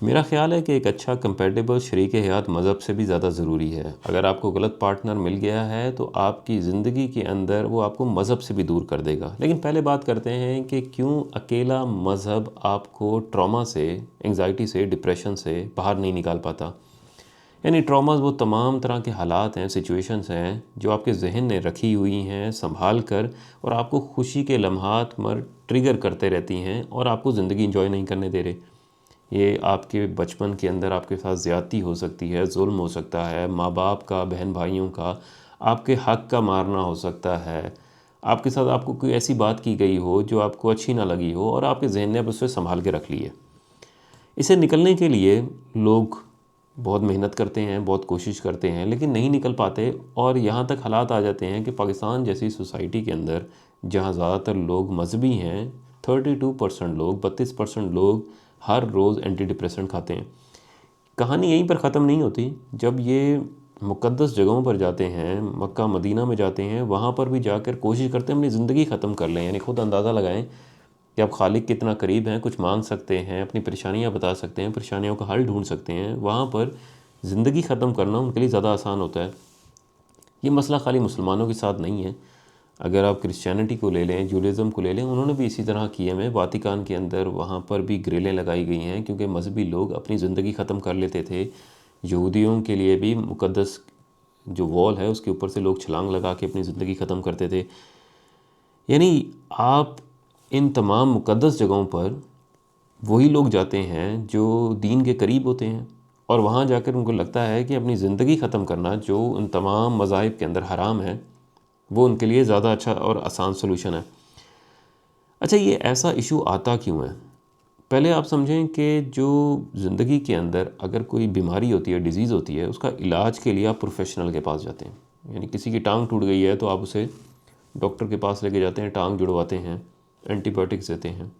मेरा ख़्याल है कि एक अच्छा कंपैटिबल शरीक हयात मज़हब से भी ज़्यादा ज़रूरी है। अगर आपको गलत पार्टनर मिल गया है तो आपकी ज़िंदगी के अंदर वो आपको मज़हब से भी दूर कर देगा। लेकिन पहले बात करते हैं कि क्यों अकेला मज़हब आपको ट्रॉमा से, एंग्ज़ायटी से, डिप्रेशन से बाहर नहीं निकाल पाता। यानी ट्रॉमास वो तमाम तरह के हालात हैं, सिचुएशंस हैं जो आपके ज़हन ने रखी हुई हैं संभाल कर, और आपको खुशी के लम्हात पर ट्रिगर करते रहती हैं और आपको ज़िंदगी इंजॉय नहीं करने दे रहे। ये आपके बचपन के अंदर आपके साथ ज़्यादती हो सकती है, जुल्म हो सकता है, माँ बाप का, बहन भाइयों का, आपके हक़ का मारना हो सकता है, आपके साथ आपको कोई ऐसी बात की गई हो जो आपको अच्छी ना लगी हो और आपके ज़हन ने अब उसे संभाल के रख ली है। इसे निकलने के लिए लोग बहुत मेहनत करते हैं, बहुत कोशिश करते हैं, लेकिन नहीं निकल पाते और यहाँ तक हालात आ जाते हैं कि पाकिस्तान जैसी सोसाइटी के अंदर जहाँ ज़्यादातर लोग मजहबी हैं, 32% लोग, 32% लोग हर रोज़ एंटी डिप्रेसेंट खाते हैं। कहानी यहीं पर ख़त्म नहीं होती। जब ये मुक़द्दस जगहों पर जाते हैं, मक्का मदीना में जाते हैं, वहाँ पर भी जाकर कोशिश करते हैं अपनी ज़िंदगी ख़त्म कर लें। यानी खुद अंदाज़ा लगाएं कि आप खालिक के इतना करीब हैं, कुछ मांग सकते हैं, अपनी परेशानियाँ बता सकते हैं, परेशानियों का हल ढूंढ सकते हैं। वहाँ पर ज़िंदगी ख़त्म करना उनके लिए ज़्यादा आसान होता है। ये मसला खाली मुसलमानों के साथ नहीं है। अगर आप क्रिश्चियनिटी को ले लें, जूडाइज़्म को ले लें, उन्होंने भी इसी तरह किए हैं। वातिकान के अंदर वहाँ पर भी ग्रिलें लगाई गई हैं क्योंकि मजहबी लोग अपनी ज़िंदगी ख़त्म कर लेते थे। यहूदियों के लिए भी मुक़द्दस जो वॉल है उसके ऊपर से लोग छलांग लगा के अपनी ज़िंदगी ख़त्म करते थे। यानी आप इन तमाम मुक़द्दस जगहों पर वही लोग जाते हैं जो दीन के करीब होते हैं, और वहाँ जाकर उनको लगता है कि अपनी ज़िंदगी ख़त्म करना जो उन तमाम मज़ाहिब के अंदर हराम है, वो उनके लिए ज़्यादा अच्छा और आसान सलूशन है। अच्छा, ये ऐसा इशू आता क्यों है? पहले आप समझें कि जो ज़िंदगी के अंदर अगर कोई बीमारी होती है, डिज़ीज़ होती है, उसका इलाज के लिए आप प्रोफेशनल के पास जाते हैं। यानी किसी की टांग टूट गई है तो आप उसे डॉक्टर के पास लेके जाते हैं, टांग जुड़वाते हैं, एंटीबायोटिक्स देते हैं।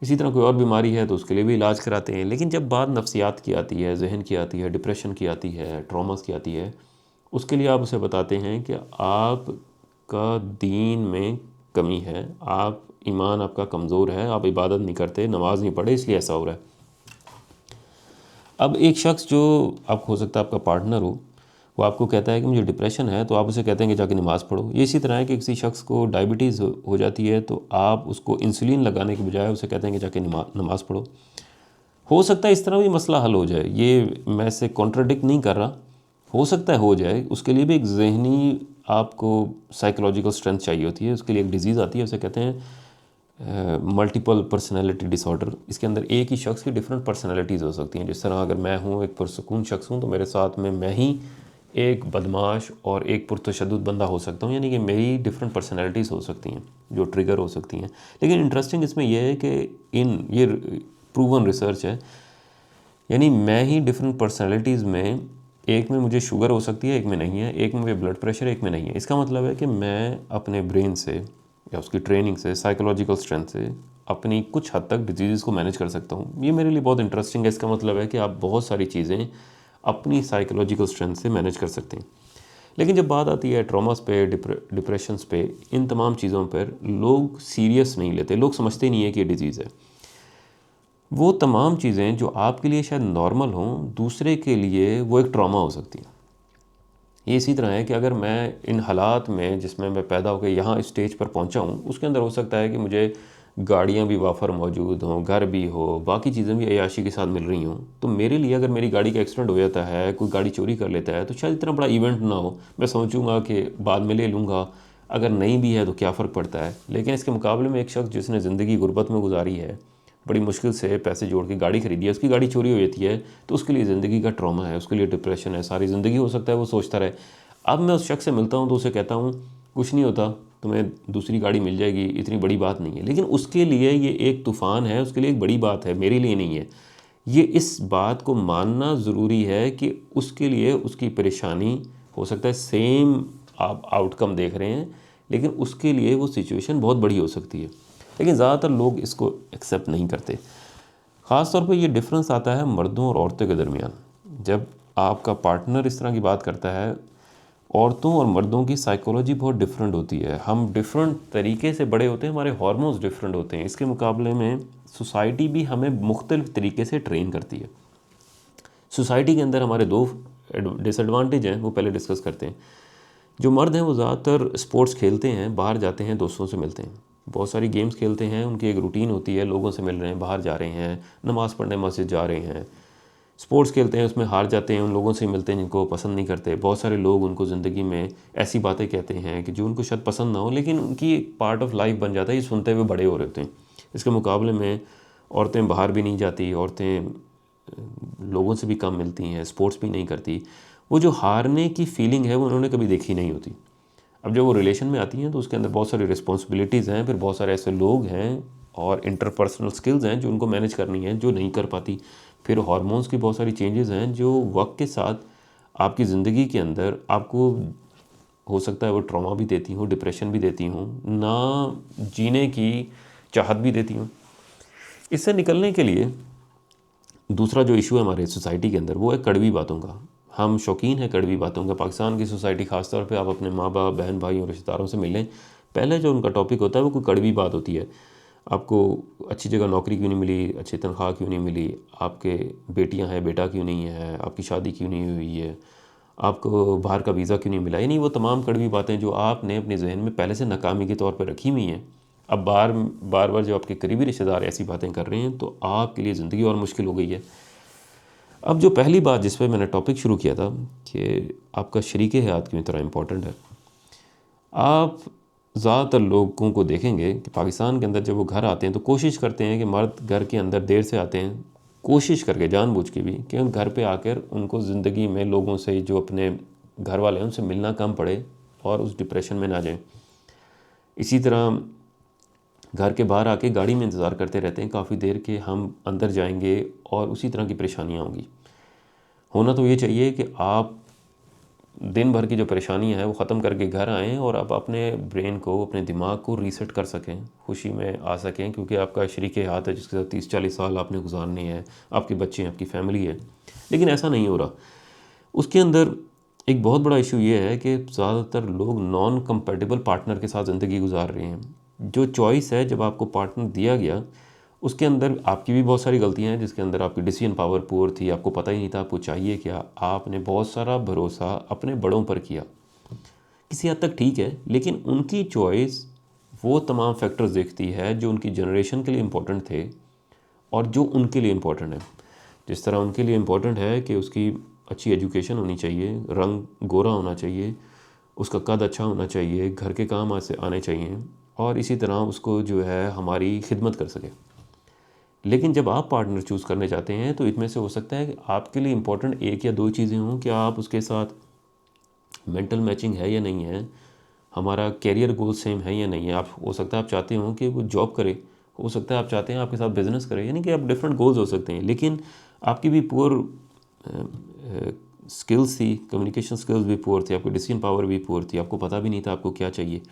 इसी तरह कोई और बीमारी है तो उसके लिए भी इलाज कराते हैं। लेकिन जब बात नफ्सियात की आती है, जहन की आती है, डिप्रेशन की आती है, ट्रॉमास की आती है, उसके लिए आप उसे बताते हैं कि आपका दीन में कमी है, आप ईमान आपका कमज़ोर है, आप इबादत नहीं करते, नमाज नहीं पढ़े, इसलिए ऐसा हो रहा है। अब एक शख्स जो आप हो सकता है आपका पार्टनर हो, वो आपको कहता है कि मुझे डिप्रेशन है, तो आप उसे कहते हैं कि जाके नमाज़ पढ़ो। ये इसी तरह है कि किसी शख्स को डायबिटीज़ हो जाती है तो आप उसको इंसुलिन लगाने के बजाय उसे कहते हैं कि जाके नमाज़ पढ़ो। हो सकता है इस तरह भी मसला हल हो जाए, ये मैं इसे कॉन्ट्राडिक्ट नहीं कर रहा, हो सकता है हो जाए। उसके लिए भी एक ज़हनी आपको साइकोलॉजिकल स्ट्रेंथ चाहिए होती है। उसके लिए एक डिज़ीज़ आती है, उसे कहते हैं मल्टीपल पर्सनैलिटी डिसऑर्डर। इसके अंदर एक ही शख्स की डिफरेंट पर्सनैलिटीज़ हो सकती हैं। जिस तरह अगर मैं हूँ एक पुरसकून शख्स हूँ तो मेरे साथ में मैं ही एक बदमाश और एक पुरतशद्दुद बंदा हो सकता हूँ। यानी कि मेरी डिफरेंट पर्सनैलिटीज़ हो सकती हैं जो ट्रिगर हो सकती हैं। लेकिन इंटरेस्टिंग इसमें यह है कि ये प्रूवन रिसर्च है, यानी मैं ही डिफरेंट पर्सनैलिटीज़ में, एक में मुझे शुगर हो सकती है, एक में नहीं है, एक में मुझे ब्लड प्रेशर है, एक में नहीं है। इसका मतलब है कि मैं अपने ब्रेन से या उसकी ट्रेनिंग से, साइकोलॉजिकल स्ट्रेंथ से अपनी कुछ हद तक डिजीज़ को मैनेज कर सकता हूँ। ये मेरे लिए बहुत इंटरेस्टिंग है। इसका मतलब है कि आप बहुत सारी चीज़ें अपनी साइकोलॉजिकल स्ट्रेंथ से मैनेज कर सकते हैं। लेकिन जब बात आती है ट्रॉमास पे, डिप्रेशंस पे, इन तमाम चीज़ों पर लोग सीरियस नहीं लेते। लोग समझते नहीं है कि ये डिज़ीज़ है। वो तमाम चीज़ें जो आपके लिए शायद नॉर्मल हों, दूसरे के लिए वो एक ट्रॉमा हो सकती है। ये इसी तरह है कि अगर मैं इन हालात में जिसमें मैं पैदा होकर यहाँ इस स्टेज पर पहुँचा हूँ, उसके अंदर हो सकता है कि मुझे गाड़ियाँ भी वाफर मौजूद हों, घर भी हो, बाकी चीज़ें भी अय्याशी के साथ मिल रही हों, तो मेरे लिए अगर मेरी गाड़ी का एक्सीडेंट हो जाता है, कोई गाड़ी चोरी कर लेता है, तो शायद इतना बड़ा इवेंट ना हो। मैं सोचूंगा कि बाद में ले लूँगा, अगर नहीं भी है तो क्या फ़र्क पड़ता है। लेकिन इसके मुकाबले में एक शख्स जिसने ज़िंदगी गुर्बत में गुजारी है, बड़ी मुश्किल से पैसे जोड़ के गाड़ी खरीदी है, उसकी गाड़ी चोरी हो जाती है, तो उसके लिए ज़िंदगी का ट्रॉमा है, उसके लिए डिप्रेशन है, सारी ज़िंदगी हो सकता है वो सोचता रहे। अब मैं उस शख्स से मिलता हूँ तो उसे कहता हूँ कुछ नहीं होता, तुम्हें दूसरी गाड़ी मिल जाएगी, इतनी बड़ी बात नहीं है। लेकिन उसके लिए ये एक तूफ़ान है, उसके लिए एक बड़ी बात है, मेरे लिए नहीं है। ये इस बात को मानना ज़रूरी है कि उसके लिए उसकी परेशानी हो सकता है सेम आप आउटकम देख रहे हैं, लेकिन उसके लिए वो सिचुएशन बहुत बड़ी हो सकती है। लेकिन ज़्यादातर लोग इसको एक्सेप्ट नहीं करते। ख़ास तौर पे ये डिफरेंस आता है मर्दों और औरतों के दरमियान। जब आपका पार्टनर इस तरह की बात करता है औरतों और मर्दों की साइकोलॉजी बहुत डिफरेंट होती है। हम डिफरेंट तरीके से बड़े होते हैं, हमारे हार्मोन्स डिफरेंट होते हैं। इसके मुकाबले में सोसाइटी भी हमें मुख्तलिफ तरीके से ट्रेन करती है। सोसाइटी के अंदर हमारे दो डिसएडवांटेज हैं, वो पहले डिस्कस करते हैं। जो मर्द हैं वो ज़्यादातर स्पोर्ट्स खेलते हैं, बाहर जाते हैं, दोस्तों से मिलते हैं, बहुत सारी गेम्स खेलते हैं, उनकी एक रूटीन होती है, लोगों से मिल रहे हैं, बाहर जा रहे हैं, नमाज़ पढ़ने मस्जिद जा रहे हैं, स्पोर्ट्स खेलते हैं, उसमें हार जाते हैं, उन लोगों से मिलते हैं जिनको वो पसंद नहीं करते। बहुत सारे लोग उनको ज़िंदगी में ऐसी बातें कहते हैं कि जो उनको शायद पसंद ना हो, लेकिन उनकी एक पार्ट ऑफ लाइफ बन जाता है, ये सुनते हुए बड़े हो रहे होते हैं। इसके मुकाबले में औरतें बाहर भी नहीं जाती, औरतें लोगों से भी कम मिलती हैं, स्पोर्ट्स भी नहीं करती। वो जो हारने की फीलिंग है वो उन्होंने कभी देखी नहीं होती। अब जब वो रिलेशन में आती हैं तो उसके अंदर बहुत सारी रिस्पॉन्सिबिलिटीज़ हैं, फिर बहुत सारे ऐसे लोग हैं और इंटरपर्सनल स्किल्स हैं जो उनको मैनेज करनी है, जो नहीं कर पाती। फिर हार्मोन्स की बहुत सारी चेंजेस हैं जो वक्त के साथ आपकी ज़िंदगी के अंदर आपको हो सकता है वो ट्रॉमा भी देती हूँ, डिप्रेशन भी देती हूँ, ना जीने की चाहत भी देती हूँ। इससे निकलने के लिए दूसरा जो इशू है हमारे सोसाइटी के अंदर वो है कड़वी बातों का। हम शौकीन हैं कड़वी बातों का। पाकिस्तान की सोसाइटी ख़ास तौर पे आप अपने माँ बाप, बहन भाई और रिश्तेदारों से मिलें, पहले जो उनका टॉपिक होता है वो कोई कड़वी बात होती है। आपको अच्छी जगह नौकरी क्यों नहीं मिली, अच्छी तनख्वाह क्यों नहीं मिली, आपके बेटियां हैं, बेटा क्यों नहीं है, आपकी शादी क्यों नहीं हुई है, आपको बाहर का वीज़ा क्यों नहीं मिला। यानी वो तमाम कड़वी बातें जो आपने अपने जहन में पहले से नाकामी के तौर पर रखी हुई हैं, अब बार बार जो आपके करीबी रिश्तेदार ऐसी बातें कर रहे हैं तो आपके लिए ज़िंदगी और मुश्किल हो गई है। अब जो पहली बात जिस पे मैंने टॉपिक शुरू किया था कि आपका शरीके हयात क्यों इतना इम्पोर्टेंट है, आप ज़्यादातर लोगों को देखेंगे कि पाकिस्तान के अंदर जब वो घर आते हैं तो कोशिश करते हैं कि मर्द घर के अंदर देर से आते हैं, कोशिश करके जानबूझ के भी कि हम घर पे आकर उनको ज़िंदगी में लोगों से जो अपने घर वाले हैं उनसे मिलना कम पड़े और उस डिप्रेशन में ना जाएं। इसी तरह घर के बाहर आके गाड़ी में इंतज़ार करते रहते हैं काफ़ी देर के हम अंदर जाएंगे और उसी तरह की परेशानियाँ होंगी। होना तो ये चाहिए कि आप दिन भर की जो परेशानियाँ हैं वो ख़त्म करके घर आएँ और आप अपने ब्रेन को, अपने दिमाग को रीसेट कर सकें, खुशी में आ सकें, क्योंकि आपका शरीके हाथ है जिसके साथ 30-40 साल आपने गुजारने हैं, आपके बच्चे हैं, आपकी फैमिली है। लेकिन ऐसा नहीं हो रहा। उसके अंदर एक बहुत बड़ा इशू ये है कि ज़्यादातर लोग नॉन कंपैटिबल पार्टनर के साथ ज़िंदगी गुजार रहे हैं। जो चॉइस है जब आपको पार्टनर दिया गया उसके अंदर आपकी भी बहुत सारी गलतियां हैं, जिसके अंदर आपकी डिसीजन पावर पुअर थी, आपको पता ही नहीं था आपको चाहिए क्या, आपने बहुत सारा भरोसा अपने बड़ों पर किया। किसी हद तक ठीक है, लेकिन उनकी चॉइस वो तमाम फैक्टर्स देखती है जो उनकी जनरेशन के लिए इम्पोर्टेंट थे और जो उनके लिए इम्पोर्टेंट है। जिस तरह उनके लिए इम्पोर्टेंट है कि उसकी अच्छी एजुकेशन होनी चाहिए, रंग गोरा होना चाहिए, उसका कद अच्छा होना चाहिए, घर के काम से आने चाहिए और इसी तरह उसको जो है हमारी खिदमत कर सके। लेकिन जब आप पार्टनर चूज़ करने चाहते हैं तो इसमें से हो सकता है कि आपके लिए इम्पोर्टेंट एक या दो चीज़ें हों कि आप उसके साथ मेंटल मैचिंग है या नहीं है, हमारा कैरियर गोल सेम है या नहीं है। आप हो सकता है आप चाहते हो कि वो जॉब करे, हो सकता है आप चाहते हैं आपके साथ बिजनेस करे, यानी कि आप डिफरेंट गोल्स हो सकते हैं। लेकिन आपकी भी पुअर स्किल्स थी, कम्युनिकेशन स्किल्स भी पुअर थी, आपकी डिसीजन पावर भी पुअर थी, आपको पता भी नहीं था आपको क्या चाहिए।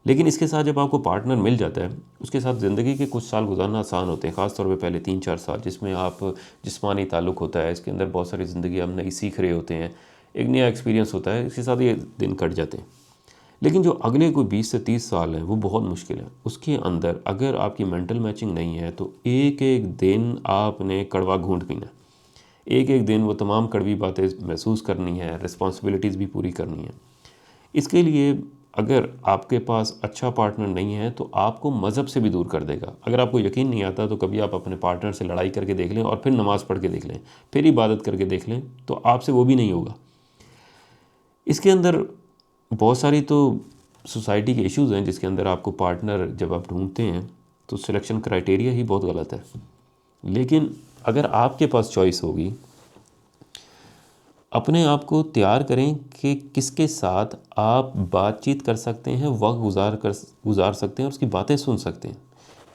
लेकिन इसके साथ जब आपको पार्टनर मिल जाता है उसके साथ ज़िंदगी के कुछ साल गुजारना आसान होते हैं, ख़ास तौर पे पहले 3-4 साल जिसमें आप जिस्मानी ताल्लुक़ होता है, इसके अंदर बहुत सारी ज़िंदगी हम नई सीख रहे होते हैं, एक नया एक्सपीरियंस होता है, इसके साथ ये दिन कट जाते हैं। लेकिन जो अगले कोई 20 से 30 साल हैं वो बहुत मुश्किल है। उसके अंदर अगर आपकी मेंटल मैचिंग नहीं है तो एक एक दिन आपने कड़वा घूंट पीना, एक एक दिन वो तमाम कड़वी बातें महसूस करनी है, रिस्पॉन्सिबिलिटीज़ भी पूरी करनी है। इसके लिए अगर आपके पास अच्छा पार्टनर नहीं है तो आपको मज़हब से भी दूर कर देगा। अगर आपको यकीन नहीं आता तो कभी आप अपने पार्टनर से लड़ाई करके देख लें और फिर नमाज़ पढ़ के देख लें, फिर इबादत करके देख लें, तो आपसे वो भी नहीं होगा। इसके अंदर बहुत सारी तो सोसाइटी के इश्यूज़ हैं जिसके अंदर आपको पार्टनर जब आप ढूंढते हैं तो सिलेक्शन क्राइटेरिया ही बहुत गलत है। लेकिन अगर आपके पास चॉइस होगी, अपने आप को तैयार करें कि किसके साथ आप बातचीत कर सकते हैं, वक्त गुजार सकते हैं और उसकी बातें सुन सकते हैं।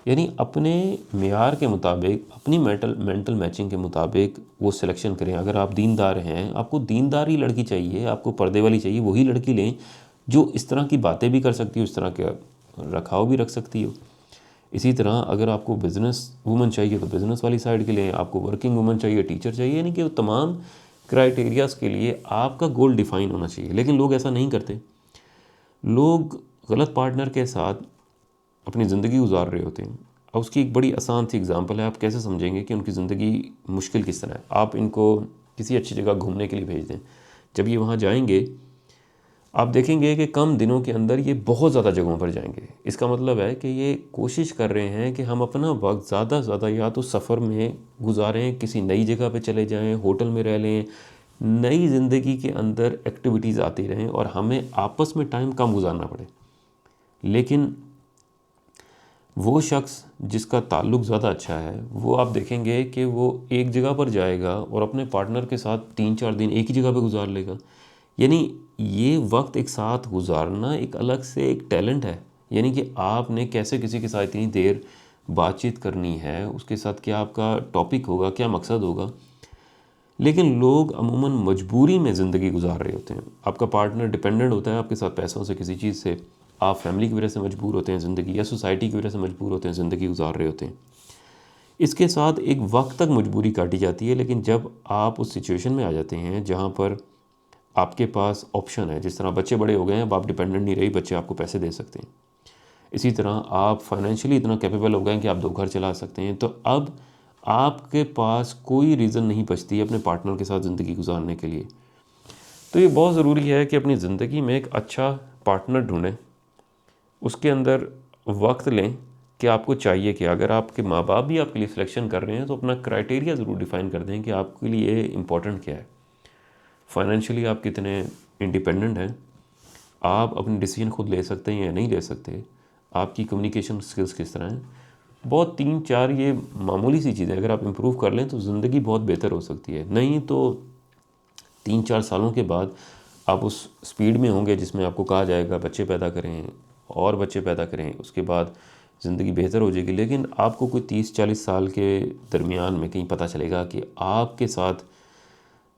यानी अपने मेयार के मुताबिक, अपनी मेंटल मैचिंग के मुताबिक वो सिलेक्शन करें। अगर आप दीनदार हैं, आपको दीनदारी लड़की चाहिए, आपको पर्दे वाली चाहिए, वही लड़की लें जो इस तरह की बातें भी कर सकती हो, इस तरह का रखाव भी रख सकती हो। इसी तरह अगर आपको बिज़नेस वूमन चाहिए तो बिज़नेस वाली साइड के लिए, आपको वर्किंग वूमन चाहिए, टीचर चाहिए, यानी कि वो तमाम क्राइटेरियाज़ के लिए आपका गोल डिफ़ाइन होना चाहिए, लेकिन लोग ऐसा नहीं करते। लोग गलत पार्टनर के साथ अपनी ज़िंदगी गुजार रहे होते हैं। और उसकी एक बड़ी आसान सी एग्ज़ाम्पल है, आप कैसे समझेंगे कि उनकी ज़िंदगी मुश्किल किस तरह है। आप इनको किसी अच्छी जगह घूमने के लिए भेज दें, जब ये वहाँ जाएंगे आप देखेंगे कि कम दिनों के अंदर ये बहुत ज़्यादा जगहों पर जाएंगे। इसका मतलब है कि ये कोशिश कर रहे हैं कि हम अपना वक्त ज़्यादा से ज़्यादा या तो सफ़र में गुजारें, किसी नई जगह पे चले जाएं, होटल में रह लें, नई ज़िंदगी के अंदर एक्टिविटीज़ आती रहें और हमें आपस में टाइम कम गुजारना पड़े। लेकिन वो शख्स जिसका ताल्लुक ज़्यादा अच्छा है, वो आप देखेंगे कि वो एक जगह पर जाएगा और अपने पार्टनर के साथ 3-4 दिन एक ही जगह पे गुजार लेगा। यानी ये वक्त एक साथ गुजारना एक अलग से एक टैलेंट है। यानी कि आपने कैसे किसी के साथ इतनी देर बातचीत करनी है, उसके साथ क्या आपका टॉपिक होगा, क्या मकसद होगा। लेकिन लोग अमूमन मजबूरी में ज़िंदगी गुजार रहे होते हैं। आपका पार्टनर डिपेंडेंट होता है आपके साथ पैसों से, किसी चीज़ से। आप फैमिली की वजह से मजबूर होते हैं ज़िंदगी, या सोसाइटी की वजह से मजबूर होते हैं, ज़िंदगी गुजार रहे होते हैं। इसके साथ एक वक्त तक मजबूरी काटी जाती है, लेकिन जब आप उस सिचुएशन में आ जाते हैं जहाँ पर आपके पास ऑप्शन है, जिस तरह बच्चे बड़े हो गए हैं, अब आप डिपेंडेंट नहीं रही, बच्चे आपको पैसे दे सकते हैं। इसी तरह आप फाइनेंशियली इतना कैपेबल हो गए हैं कि आप 2 घर चला सकते हैं। तो अब आपके पास कोई रीज़न नहीं बचती अपने पार्टनर के साथ ज़िंदगी गुजारने के लिए। तो ये बहुत ज़रूरी है कि अपनी ज़िंदगी में एक अच्छा पार्टनर ढूंढें, उसके अंदर वक्त लें कि आपको चाहिए क्या। अगर आपके माँ बाप भी आपके लिए सिलेक्शन कर रहे हैं तो अपना क्राइटेरिया ज़रूर डिफ़ाइन कर दें कि आपके लिए इम्पोर्टेंट क्या है। फाइनेंशियली आप कितने इंडिपेंडेंट हैं, आप अपने डिसीजन खुद ले सकते हैं या नहीं ले सकते, आपकी कम्युनिकेशन स्किल्स किस तरह हैं। बहुत 3-4 ये मामूली सी चीज़ें अगर आप इम्प्रूव कर लें तो ज़िंदगी बहुत बेहतर हो सकती है। नहीं तो 3-4 सालों के बाद आप उस स्पीड में होंगे जिसमें आपको कहा जाएगा बच्चे पैदा करें और बच्चे पैदा करें, उसके बाद ज़िंदगी बेहतर हो जाएगी। लेकिन आपको कोई 30-40 साल के दरमियान में कहीं पता चलेगा कि आपके साथ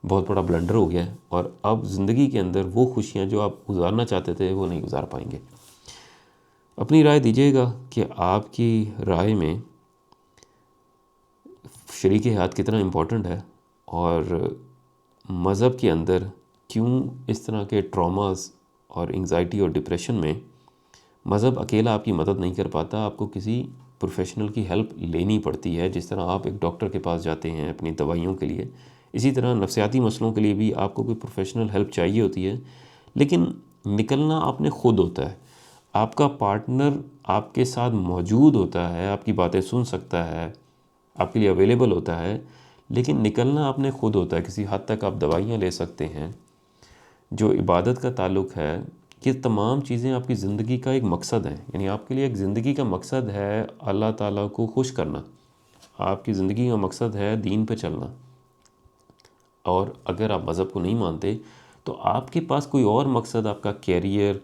बहुत बड़ा ब्लंडर हो गया है और अब ज़िंदगी के अंदर वो खुशियाँ जो आप गुजारना चाहते थे वो नहीं गुजार पाएंगे। अपनी राय दीजिएगा कि आपकी राय में शरीक हयात कितना इम्पोर्टेंट है, और मज़हब के अंदर क्यों इस तरह के ट्रॉमास और एंग्जाइटी और डिप्रेशन में मज़हब अकेला आपकी मदद नहीं कर पाता, आपको किसी प्रोफेशनल की हेल्प लेनी पड़ती है। जिस तरह आप एक डॉक्टर के पास जाते हैं अपनी दवाइयों के लिए, इसी तरह नफ्सियाती मसलों के लिए भी आपको कोई प्रोफेशनल हेल्प चाहिए होती है। लेकिन निकलना आपने खुद होता है। आपका पार्टनर आपके साथ मौजूद होता है, आपकी बातें सुन सकता है, आपके लिए अवेलेबल होता है, लेकिन निकलना आपने खुद होता है। किसी हद तक आप दवाइयाँ ले सकते हैं। जो इबादत का ताल्लुक़ है, ये तमाम चीज़ें आपकी ज़िंदगी का एक मकसद है। यानी आपके लिए एक ज़िंदगी का मकसद है अल्लाह ताला को खुश करना, आपकी ज़िंदगी का मकसद है दीन पे चलना। और अगर आप मज़हब को नहीं मानते तो आपके पास कोई और मकसद, आपका कैरियर,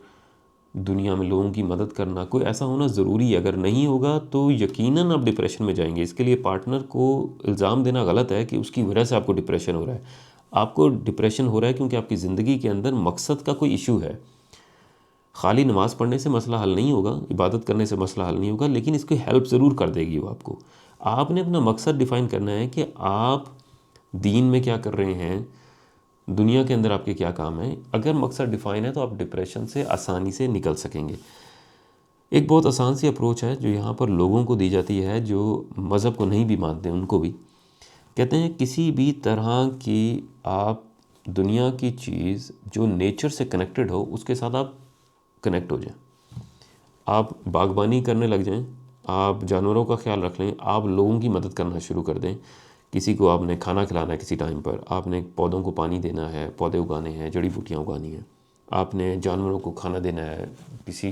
दुनिया में लोगों की मदद करना, कोई ऐसा होना ज़रूरी है। अगर नहीं होगा तो यकीनन आप डिप्रेशन में जाएंगे। इसके लिए पार्टनर को इल्ज़ाम देना गलत है कि उसकी वजह से आपको डिप्रेशन हो रहा है। आपको डिप्रेशन हो रहा है क्योंकि आपकी ज़िंदगी के अंदर मकसद का कोई इशू है। खाली नमाज़ पढ़ने से मसला हल नहीं होगा, इबादत करने से मसला हल नहीं होगा, लेकिन इसकी हेल्प ज़रूर कर देगी वो आपको। आपने अपना मकसद डिफ़ाइन करना है कि आप दीन में क्या कर रहे हैं, दुनिया के अंदर आपके क्या काम है। अगर मकसद डिफ़ाइन है तो आप डिप्रेशन से आसानी से निकल सकेंगे। एक बहुत आसान सी अप्रोच है जो यहाँ पर लोगों को दी जाती है जो मज़हब को नहीं भी मानते, उनको भी कहते हैं किसी भी तरह की आप दुनिया की चीज़ जो नेचर से कनेक्टेड हो उसके साथ आप कनेक्ट हो जाएं। आप बागबानी करने लग जाएं, आप जानवरों का ख्याल रख लें, आप लोगों की मदद करना शुरू कर दें। किसी को आपने खाना खिलाना है, किसी टाइम पर आपने पौधों को पानी देना है, पौधे उगाने हैं, जड़ी बूटियाँ उगानी हैं, आपने जानवरों को खाना देना है, किसी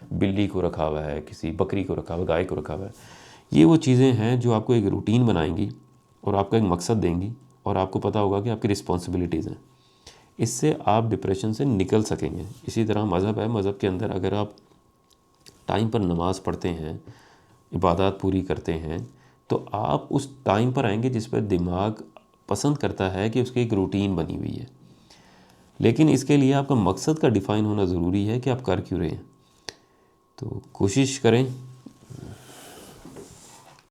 बिल्ली को रखा हुआ है, किसी बकरी को रखा हुआ है, गाय को रखा हुआ है। ये वो चीज़ें हैं जो आपको एक रूटीन बनाएंगी और आपका एक मकसद देंगी, और आपको पता होगा कि आपकी रिस्पॉन्सिबिलिटीज़ हैं। इससे आप डिप्रेशन से निकल सकेंगे। इसी तरह मज़हब है, मज़हब के अंदर अगर आप टाइम पर नमाज़ पढ़ते हैं, इबादत पूरी करते हैं, तो आप उस टाइम पर आएंगे जिस पर दिमाग पसंद करता है कि उसकी एक रूटीन बनी हुई है। लेकिन इसके लिए आपका मकसद का डिफ़ाइन होना ज़रूरी है कि आप कर क्यों रहे हैं। तो कोशिश करें